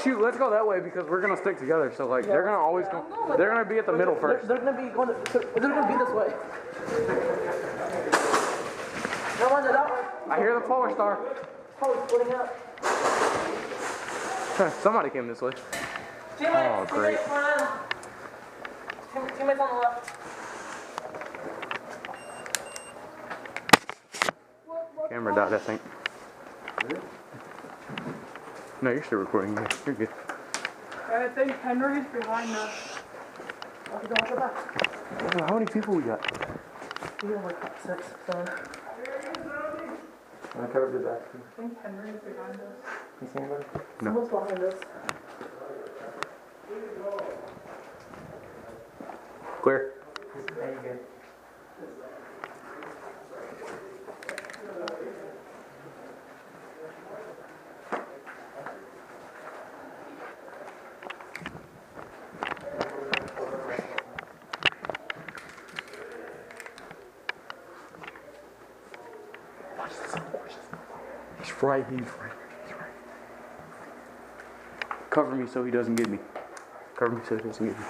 Shoot, let's go that way because we're gonna stick together. So like, they're gonna always go. They're gonna be at the middle first. They're gonna be going. They're gonna be this way. No one that way. I hear the polar star. Oh, splitting up. Somebody came this way. Oh, great. Teammates on the left. Camera died, I think. No, you're still recording. You're good. I think Henry's behind us. How many people we got? We have like 6, 7. I covered the back. I think Henry's behind us. You see anybody? No. Someone's behind us. Clear. There you go. He's right. Cover me so he doesn't get me. Cover me so he doesn't get me.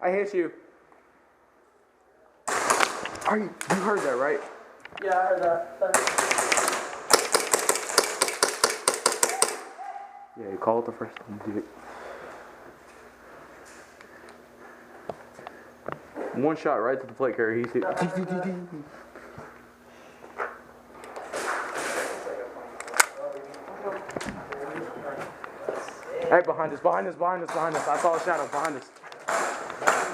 I hit you. You heard that, right? Yeah, I heard that. Yeah, you call it the first time you do it. One shot right to the plate carrier. He's hit. Hey, behind us. I saw a shadow behind us.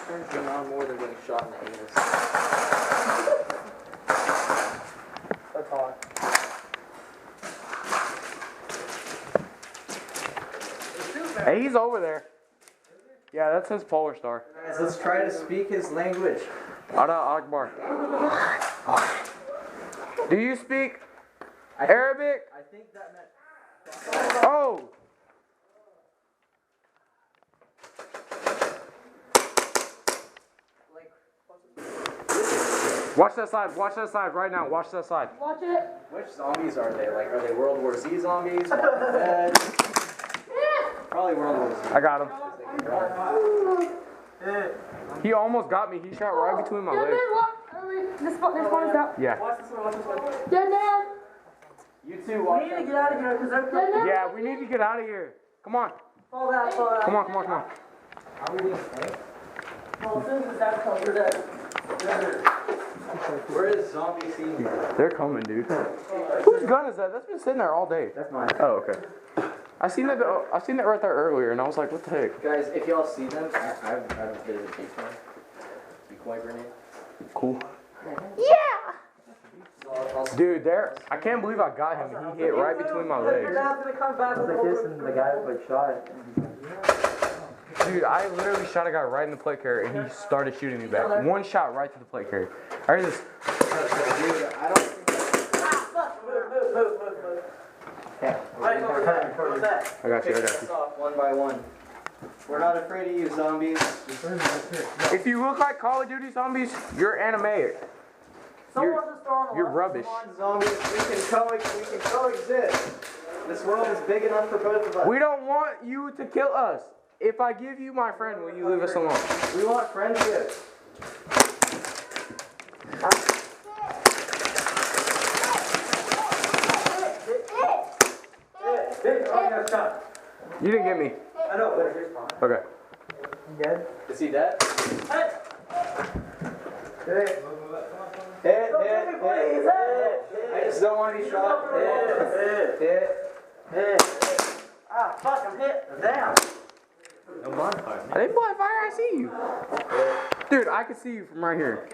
Turns me on more than getting shot in the anus. That's hard. Hey, he's over there. Yeah, that's his polar star. Guys, let's try to speak his language. Ada Akbar. Do you speak Arabic? I think that meant... Oh! Watch that side right now. Watch that side. Watch it. Which zombies are they? Like, are they World War Z zombies? Probably World War Z. I got him. He almost got me. He shot right between my legs. This one is out. Yeah. Watch this one. Dead man. You two watch We need to get out of here because they're Yeah, we need to get out of here. Come on. fall out. Come on. Are we being snaked? Well, as soon as the dad comes, you're dead. Where is zombie scene? They're coming, dude. Whose gun is that? That's been sitting there all day. That's mine. Oh, okay. I seen that right there earlier, and I was like, what the heck? Guys, if y'all see them, I've visited a case one. Decoy grenade. Cool. Yeah. Dude, I can't believe I got him. He hit right between my Your legs. dad's gonna come back with a The guy who shot. Dude, I literally shot a guy right in the plate carrier, and he started shooting me back. One shot right to the plate carrier. I heard this. Dude, I don't think Move. Okay. Right over there. What's that? I got you. Pick us off one by one. We're not afraid of you, zombies. If you look like Call of Duty zombies, you're animated. Someone just throw on the You're left. rubbish. Come on, zombies. We can coexist. This world is big enough for both of us. We don't want you to kill us. If I give you my friend, will you leave us alone? We want friendship. You didn't get me. I know, but here's fine. Okay. Dead? Is he dead? Hit. I just don't want to be shot. Hit. Ah, fuck, I'm hit. Damn. No bonfire. I didn't blind fire. I see you. Dude, I can see you from right here.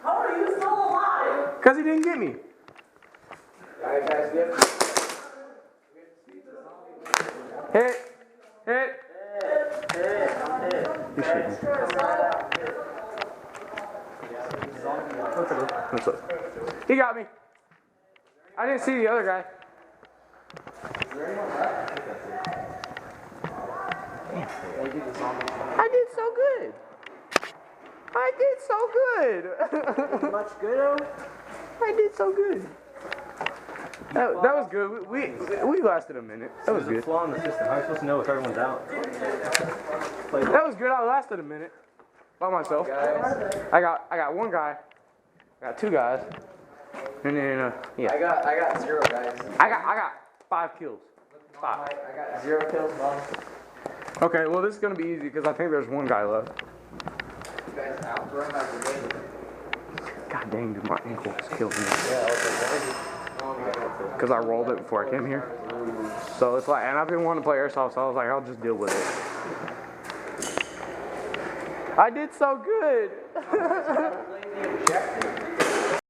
How are you still alive? Because he didn't get me. Alright, guys, we have to Hit. I'm hit. What's up? He got me. I didn't see the other guy. I did so good. I did so good. Much good. I did so good. That was good. We lasted a minute. That was There's a good. flaw in the system. How are you supposed to know if everyone's out? That was good. I lasted a minute by myself. I got one guy. I got two guys. And then yeah. I got 0 guys. I got 5 kills. 5. I got 0 kills, Mom. Okay, well this is gonna be easy because I think there's one guy left. You guys outrun my brigade. God dang, dude, my ankle is killing me. Yeah, okay. Because I rolled it before I came here. So it's like, and I've been wanting to play Airsoft, so I was like, I'll just deal with it. I did so good.